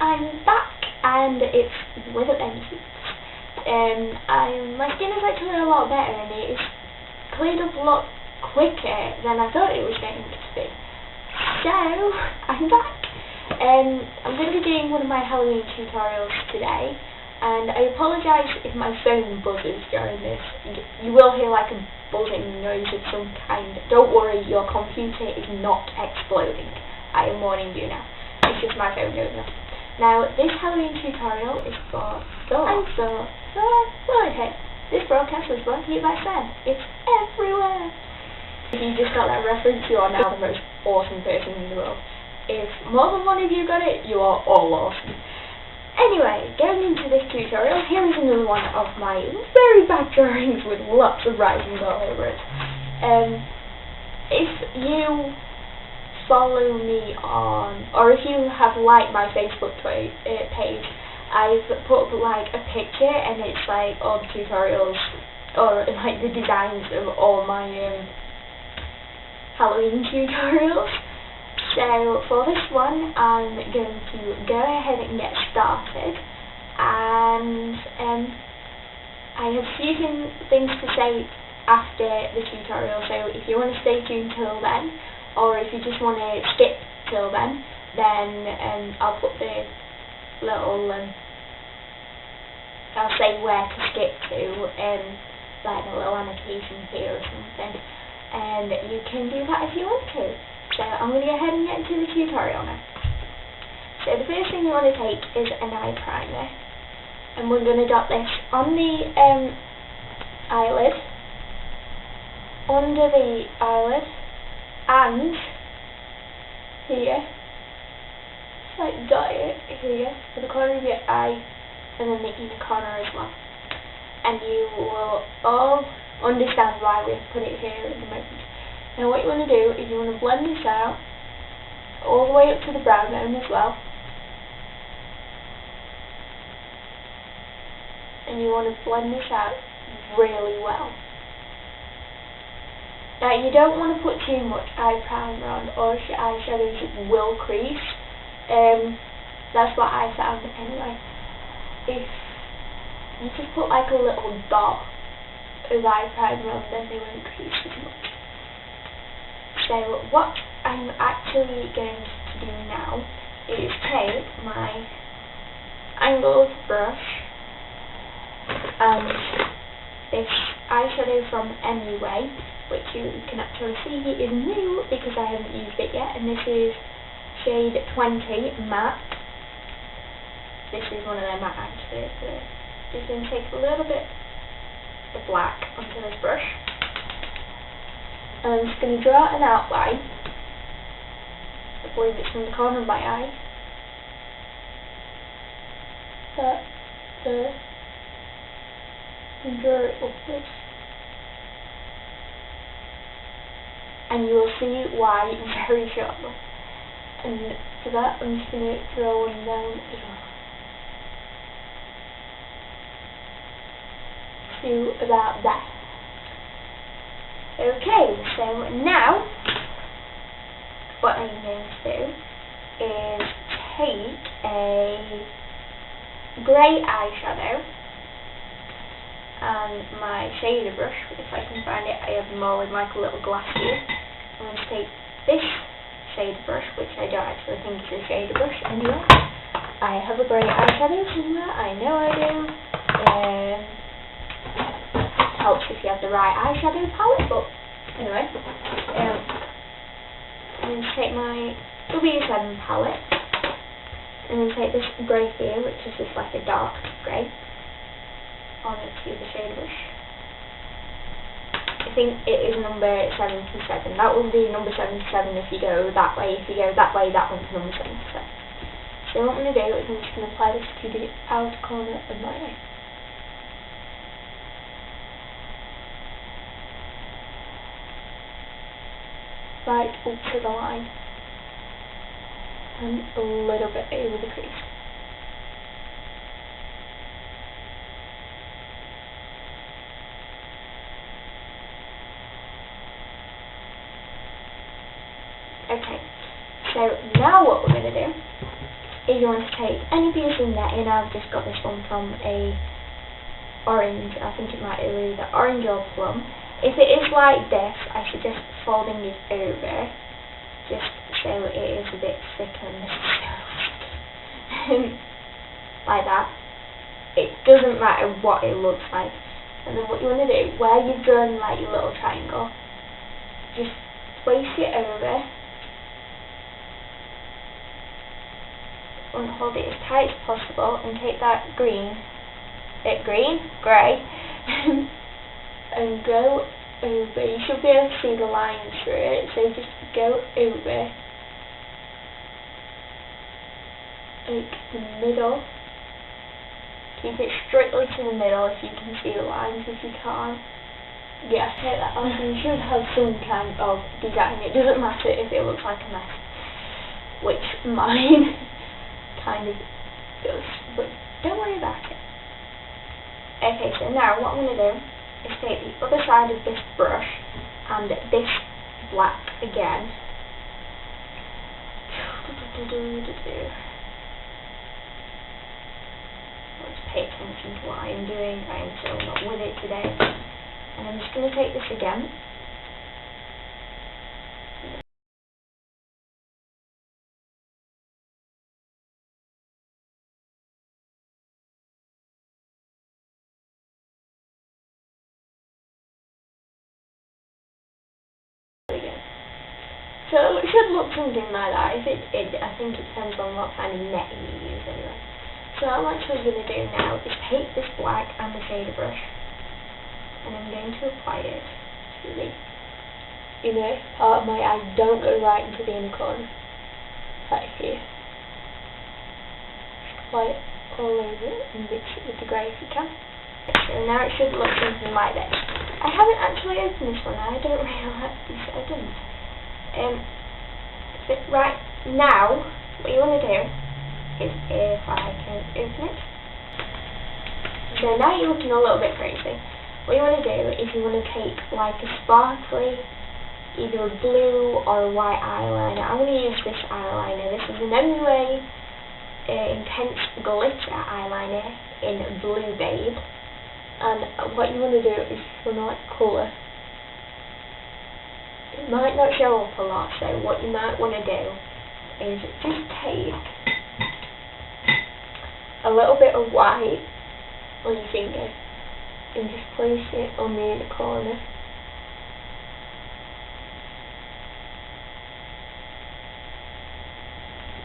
I'm back, and it's with a vengeance. My skin is actually a lot better, and it's cleared up a lot quicker than I thought it was going to be. So, I'm back. I'm going to be doing one of my Halloween tutorials today, and I apologise if my phone buzzes during this. You will hear like a buzzing noise of some kind. Don't worry, your computer is not exploding. I am warning you now. It's just my phone going off. Now, this Halloween tutorial is for Thor. And Thor. Well, okay. This broadcast was brought to you by Sam. It's everywhere. If you just got that reference, you are now the most awesome person in the world. If more than one of you got it, you are all awesome. Anyway, going into this tutorial, here is another one of my very bad drawings with lots of writing all over it. If you follow me on, or if you have liked my Facebook page, I've put up like a picture, and it's like all the tutorials, or like the designs of all my Halloween tutorials. So for this one, I'm going to go ahead and get started, and I have a few things to say after the tutorial, so if you want to stay tuned till then, or if you just want to skip till then I'll put the little, I'll say where to skip to, like a little annotation here or something, and you can do that if you want to. So I'm going to go ahead and get into the tutorial now. So the first thing you want to take is an eye primer, and we're going to dot this on the eyelid, under the eyelid, and here, like dot it here for the corner of your eye, and then the inner corner as well. And you will all understand why we've put it here at the moment. Now what you want to do is you want to blend this out all the way up to the brow bone as well. And you want to blend this out really well. Now you don't want to put too much eye primer on, or your eyeshadows will crease. That's what I found anyway. If you just put like a little dot of eye primer on, then they won't crease as much. So what I'm actually going to do now is take my angled brush and this eyeshadow from Anyway, which you can actually see is new because I haven't used it yet, and this is shade 20 matte. This is one of their matte eyeshadows. So just going to take a little bit of black onto this brush, and I'm just going to draw an outline. I believe it's from the corner of my eye. There. And draw it upwards. And you will see why very shortly. And for that, I'm just going to draw one down as well. To about that. Okay, so now what I'm going to do is take a grey eyeshadow and my shader brush, if I can find it. I have them all in like a little glass here. I'm going to take this shader brush, which I don't actually think is a shader brush anyway. I have a grey eyeshadow somewhere, I know I do. Helps if you have the right eyeshadow palette, but anyway. I'm going to take my W7 palette, and then take this grey here, which is just like a dark grey, onto the shader brush. I think it is number 77. That will be number 77 if you go that way. If you go that way, that one's number 77. So what I'm going to do is I'm just going to apply this to the outer corner of my eye. Right up to the line, and a little bit over the crease. Okay, so now what we're going to do if you want to take any piercing netting, I've just got this one from a orange, I think it might be either orange or plum. If it is like this, I suggest folding it over, just so it is a bit thicker and like that. It doesn't matter what it looks like. And then what you want to do, where you've done like your little triangle, just place it over and hold it as tight as possible, and take that grey, and go over. You should be able to see the lines through it, so just go over like the middle. Keep it strictly to the middle if you can see the lines. If you can't, yeah, take that off. You should have some kind of design. It doesn't matter if it looks like a mess, which mine kind of does, but don't worry about it. Okay, so now what I'm going to do is take the other side of this brush and this black again. Let's pay attention to what I am doing. I am so not with it today. And I'm just going to take this again. So it should look something like that. I think it depends on what kind of netting you use anyway. So what I'm actually going to do now is take this black and the shader brush, and I'm going to apply it to the inner part of my eye. Don't go right into the inner corner, right here. Just apply it all over and mix it with the grey if you can. So now it should look something like this. I haven't actually opened this one. I don't realise I didn't. Right now, what you want to do is, if I can open it. So now you're looking a little bit crazy. What you want to do is you want to take like a sparkly, either a blue or a white eyeliner. I'm going to use this eyeliner. This is an MUA Intense Glitter eyeliner in Blue Babe. And what you want to do is you want to like colour. It might not show up a lot, so what you might want to do is just take a little bit of white on your finger and just place it on the inner corner.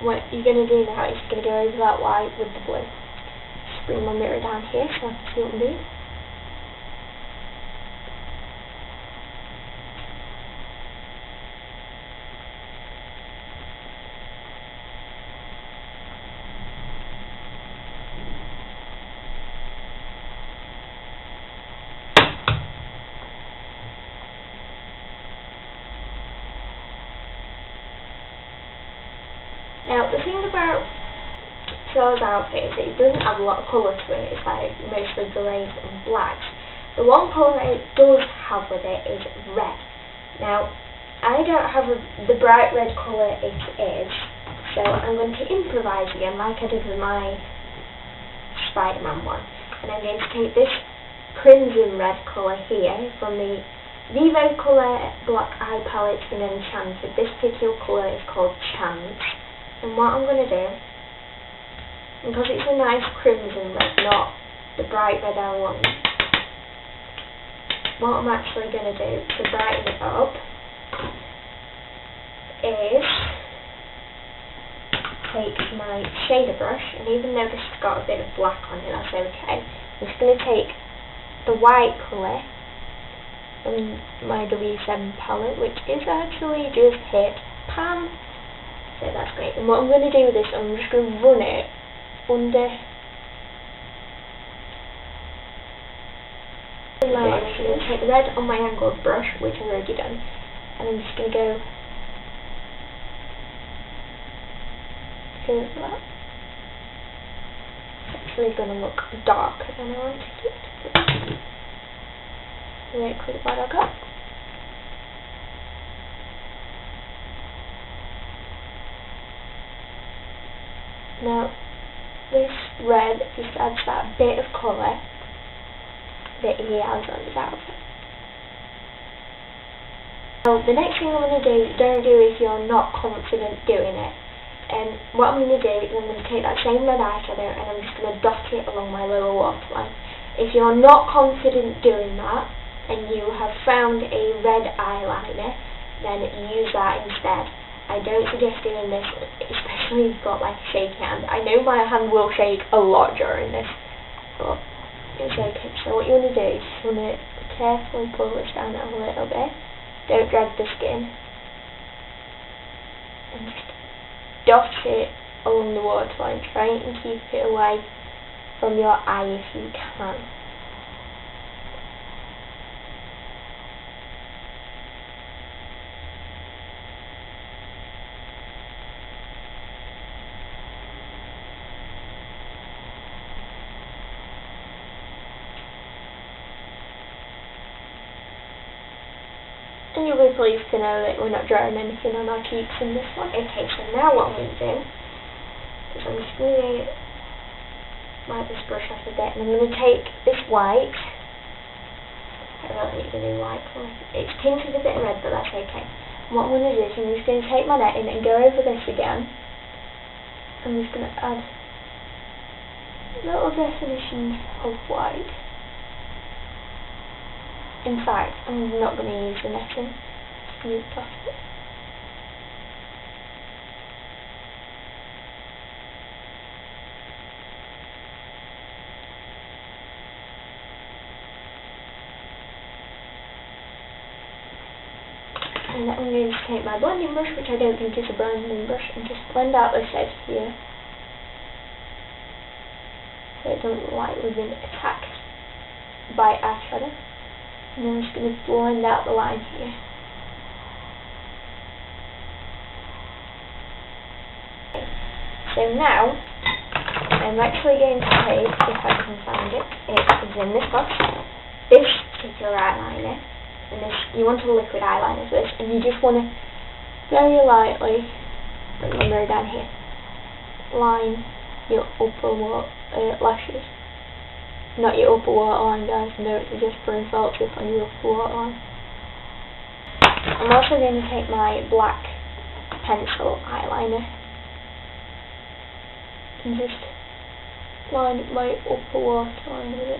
What you're going to do now is you're going to go over that white with the blue. Just bring my mirror down here so I can see what I'm doing. Now, the thing about Thor's outfit is that it doesn't have a lot of colour to it. It's like mostly greys and blacks. The one colour it does have with it is red. Now, I don't have the bright red colour it is, so I'm going to improvise again like I did with my Spider-Man one. And I'm going to take this crimson red colour here from the Vivo colour block eye palette in Enchanted. This particular colour is called Chance. And what I'm going to do, because it's a nice crimson red, not the bright red I want, what I'm actually going to do to brighten it up is take my shader brush, and even though this has got a bit of black on it, that's okay. I'm just going to take the white colour from my W7 palette, which is actually just hit pan. So that's great. And what I'm going to do with this, I'm just going to run it under my I'm just going to take the red on my angled brush, which I've already done, and I'm just going to go over that. It's actually going to look darker than I wanted it to. Very quick what I got. Now, this red just adds that bit of colour that he has on his outfit. Now, the next thing I'm going to do, don't do if you're not confident doing it. What I'm going to do is I'm going to take that same red eyeshadow and I'm just going to dot it along my lower waterline. If you're not confident doing that and you have found a red eyeliner, then use that instead. I don't suggest doing this, especially if you've got like a shaky hand. I know my hand will shake a lot during this, but it's okay. So what you want to do is you want to carefully pull this down a little bit. Don't drag the skin. And just dot it along the waterline. Try and keep it away from your eye if you can. And you'll be pleased to know that we're not drawing anything on our cheeks in this one. Okay, so now what I'm going to do is I'm just going to wipe this brush off a bit, and I'm going to take this white. I really need a new white colour. It's tinted a bit red, but that's okay. And what I'm going to do is I'm just going to take my netting and go over this again. I'm just going to add little definitions of white. In fact, I'm not going to use the netting. Just going to dot it. And then I'm going to take my blending brush, which I don't think is a blending brush, and just blend out this edge here. So it doesn't look like we've been attacked by eyeshadow. And I'm just going to blend out the line here. Okay. So now, I'm actually going to take, if I can find it, it is in this box, this particular eyeliner. And this, you want a liquid eyeliner for this, and you just want to very lightly, bring my mirror down here, line your upper lashes. Not your upper waterline, guys. Don't suggest putting felt tip on your upper waterline. I'm also going to take my black pencil eyeliner and just line my upper waterline with it.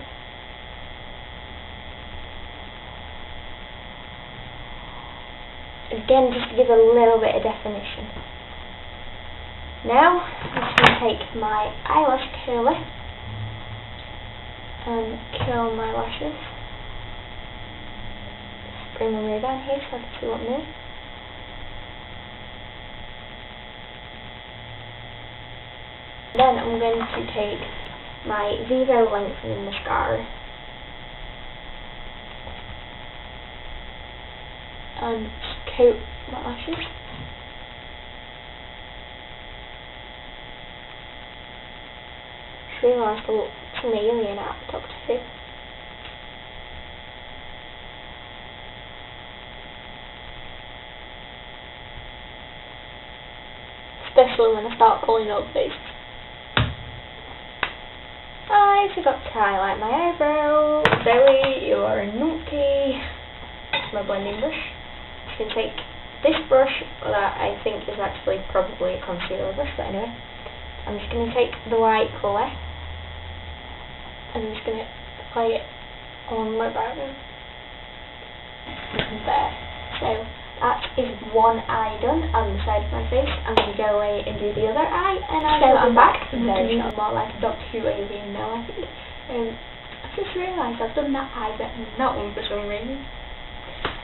Again, just to give a little bit of definition. Now, I'm just going to take my eyelash curler and curl my lashes. Just bring my mirror down here so I can see what I'm doing. Then I'm going to take my Vivo lengthening mascara and coat my lashes. Just realised I look an alien out of Doctor Who. Especially when I start pulling up these. I forgot to highlight my eyebrow. Zoe, you are a naughty. That's my blending brush. I'm just going to take this brush that I think is actually probably a concealer brush, but anyway. I'm just going to take the white colour and I'm just going to apply it on my brow bone. There. So that is one eye done on the side of my face. I'm going to go away and do the other eye, and I'm back. I'm going to do more like a Doctor Who alien now, I think. I've just realised I've done that eye better than that one for some reason.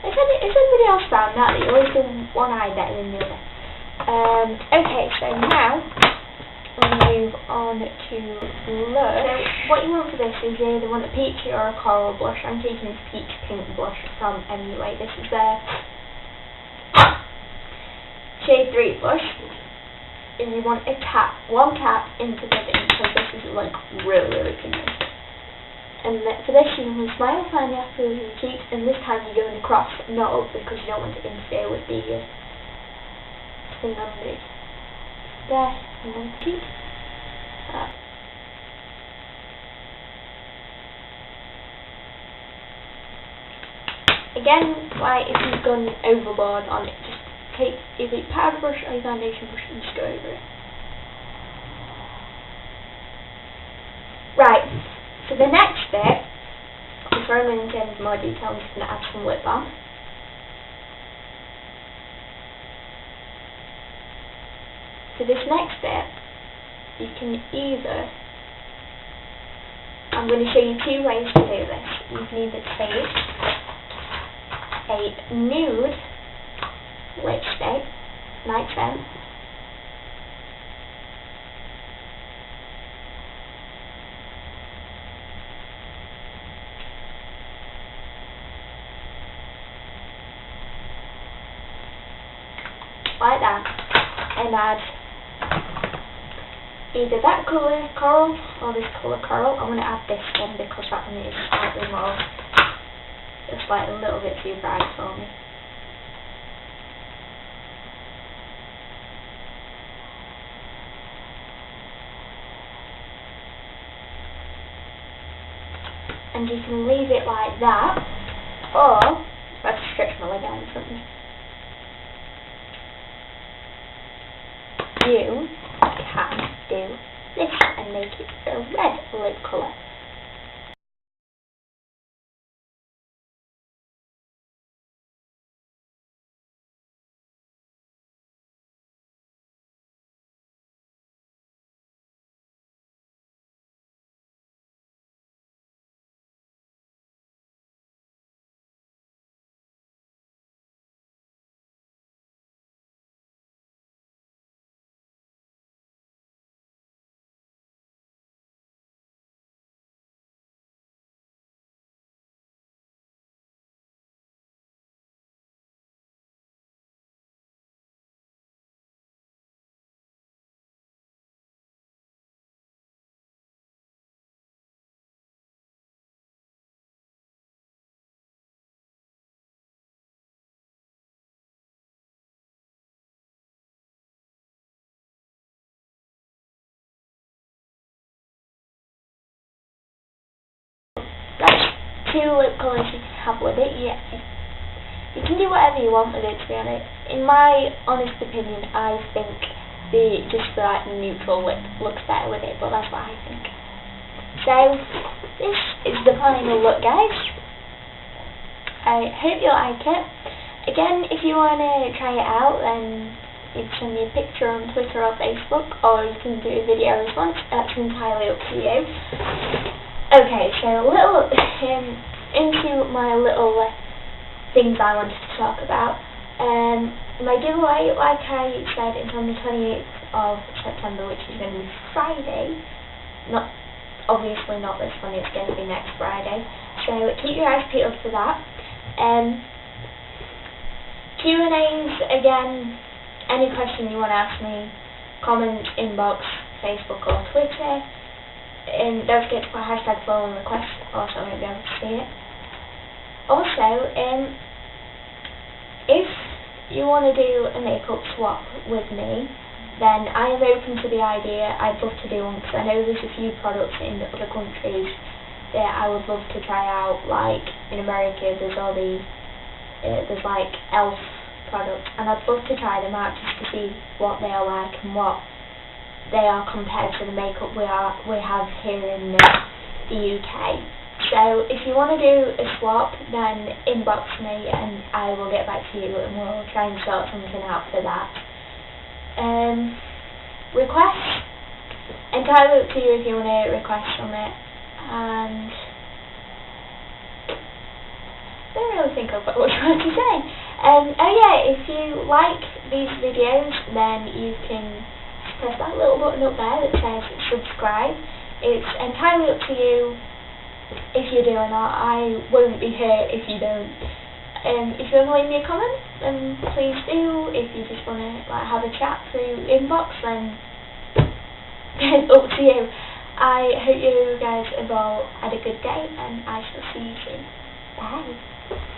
Has anybody else found out that you always do one eye better than the other? Okay, so now we'll move on to blush. So what you want for this is you either want a peach or a coral blush. I'm taking this peach pink blush from MUA. This is their shade 3 blush. And you want one tap into the thing, because this is like really pigmented. And for this you can smile finely after your cheeks, and this time you're going across, not up, because you don't want to interfere with the thing on the there, and then cheek. that. Again, like if you've gone overboard on it, just take either your powder brush or your foundation brush and just go over it. Right, so the next bit, before I go into more detail, I'm just going to add some lip balm. So this next bit, you can either, I'm going to show you two ways to do this. You can either take a nude lipstick, night scent, like that, and add either that colour coral or this colour coral. I'm going to add this one because that one is slightly more, just like a little bit too bright for me. And you can leave it like that, or let's stretch my leg out in front of me. You can do this and make it a red lip colour. That's two lip colours you can have with it. Yeah, you can do whatever you want with it, to be honest. In my honest opinion, I think just the like neutral lip looks better with it, but that's what I think. So this is the final look, guys. I hope you like it. Again, if you want to try it out, then you can send me a picture on Twitter or Facebook, or you can do a video response. That's entirely up to you. Okay, so into my little things I wanted to talk about. My giveaway, like I said, is on the 28th of September, which is going to be Friday. Obviously not this one, it's going to be next Friday. So keep your eyes peeled for that. Q&As, again, any question you want to ask me, comment, inbox, Facebook or Twitter. And don't forget to put hashtag follow and request, also I won't be able to see it. Also, if you want to do a makeup swap with me, then I am open to the idea. I'd love to do one because I know there's a few products in other countries that I would love to try out. Like in America, there's all the there's like elf products, and I'd love to try them out just to see what they are like and what they are compared to the makeup we have here in the UK. So if you want to do a swap, then inbox me and I will get back to you and we'll try and sort something out for that. Request, entirely up to you if you want to request from it. And I don't really think I've got much more to say. Oh yeah, if you like these videos, then you can press that little button up there that says subscribe. It's entirely up to you if you do or not. I won't be here if you don't. If you want to leave me a comment, then please do. If you just want to have a chat through inbox, then it's up to you. I hope you guys have all had a good day, and I shall see you soon. Bye.